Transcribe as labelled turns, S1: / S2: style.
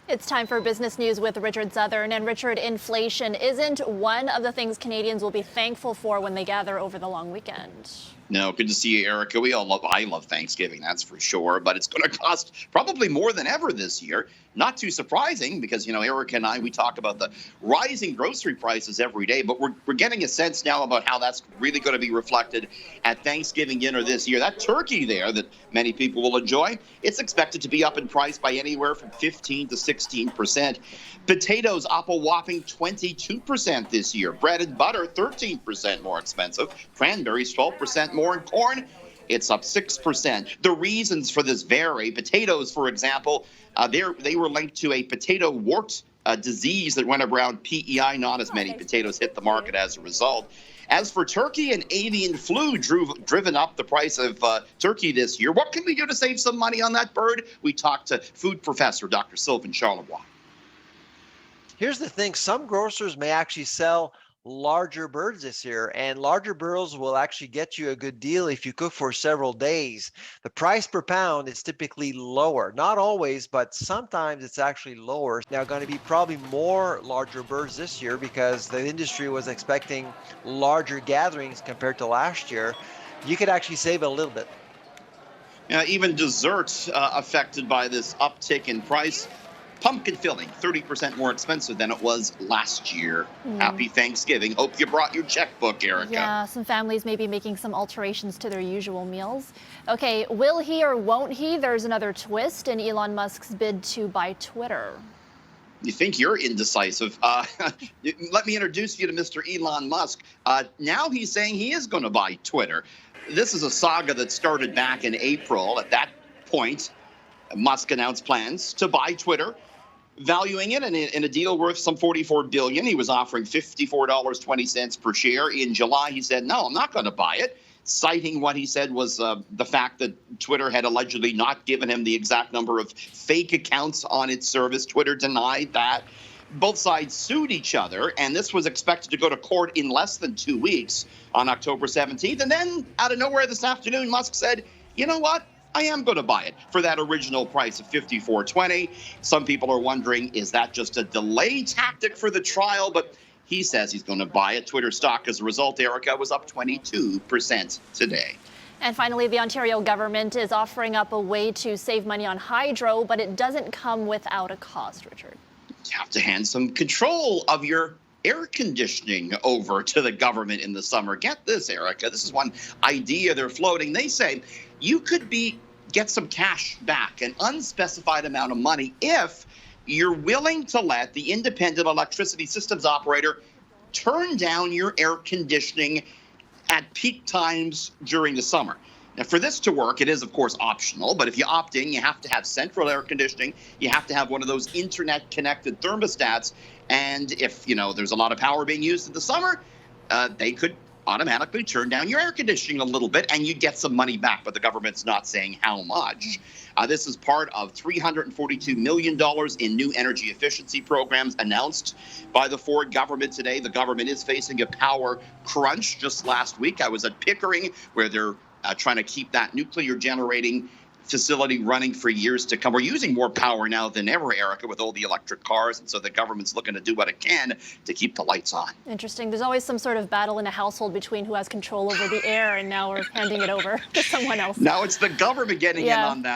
S1: It's time for business news with Richard Southern. And Richard, inflation isn't one of the things Canadians will be thankful for when they gather over the long weekend.
S2: No, good to see you, Erica. I love Thanksgiving, that's for sure, but it's going to cost probably more than ever this year. Not too surprising because, Erica and we talk about the rising grocery prices every day, but we're getting a sense now about how that's really going to be reflected at Thanksgiving dinner this year. That turkey there that many people will enjoy, it's expected to be up in price by anywhere from 15 to 16%. Potatoes up a whopping 22% this year. Bread and butter 13% more expensive. Cranberries 12% more, and corn, it's up 6%. The reasons for this vary. Potatoes, for example, they were linked to a potato wart disease that went around PEI. Not as many potatoes hit the market as a result. As for turkey, and avian flu driven up the price of turkey this year. What can we do to save some money on that bird? We talked to food professor Dr. Sylvain Charlebois.
S3: Here's the thing, some grocers may actually sell larger birds this year, and larger birds will actually get you a good deal if you cook for several days. The price per pound is typically lower, not always, but sometimes it's actually lower. Now, going to be probably more larger birds this year because the industry was expecting larger gatherings compared to last year. You could actually save a little bit.
S2: Even desserts affected by this uptick in price. Pumpkin filling, 30% more expensive than it was last year. Happy Thanksgiving. Hope you brought your checkbook, Erica.
S1: Yeah, some families may be making some alterations to their usual meals. Okay, will he or won't he? There's another twist in Elon Musk's bid to buy Twitter.
S2: You think you're indecisive. Let me introduce you to Mr. Elon Musk. Now he's saying he is going to buy Twitter. This is a saga that started back in April. At that point, Musk announced plans to buy Twitter, valuing it in a deal worth some $44 billion. He was offering $54.20 per share. In July, he said, no, I'm not going to buy it, citing what he said was the fact that Twitter had allegedly not given him the exact number of fake accounts on its service. Twitter denied that. Both sides sued each other, and this was expected to go to court in less than 2 weeks on October 17th. And then, out of nowhere this afternoon, Musk said, you know what? I am going to buy it for that original price of $54.20. Some people are wondering, is that just a delay tactic for the trial? But he says he's going to buy it. Twitter stock, as a result, Erica, was up 22% today.
S1: And finally, the Ontario government is offering up a way to save money on hydro, but it doesn't come without a cost, Richard.
S2: You have to hand some control of your air conditioning over to the government in the summer. Get this, Erica. This is one idea they're floating. They say you could get some cash back, an unspecified amount of money, if you're willing to let the independent electricity systems operator turn down your air conditioning at peak times during the summer. Now, for this to work, it is, of course, optional, but if you opt in, you have to have central air conditioning. You have to have one of those internet-connected thermostats, and if, there's a lot of power being used in the summer, they could automatically turn down your air conditioning a little bit, and you'd get some money back, but the government's not saying how much. This is part of $342 million in new energy efficiency programs announced by the Ford government today. The government is facing a power crunch. Just last week, I was at Pickering, where they're trying to keep that nuclear generating facility running for years to come. We're using more power now than ever, Erica, with all the electric cars, and so the government's looking to do what it can to keep the lights on.
S1: Interesting. There's always some sort of battle in a household between who has control over the air, and now we're handing it over to someone else.
S2: Now it's the government getting in on that.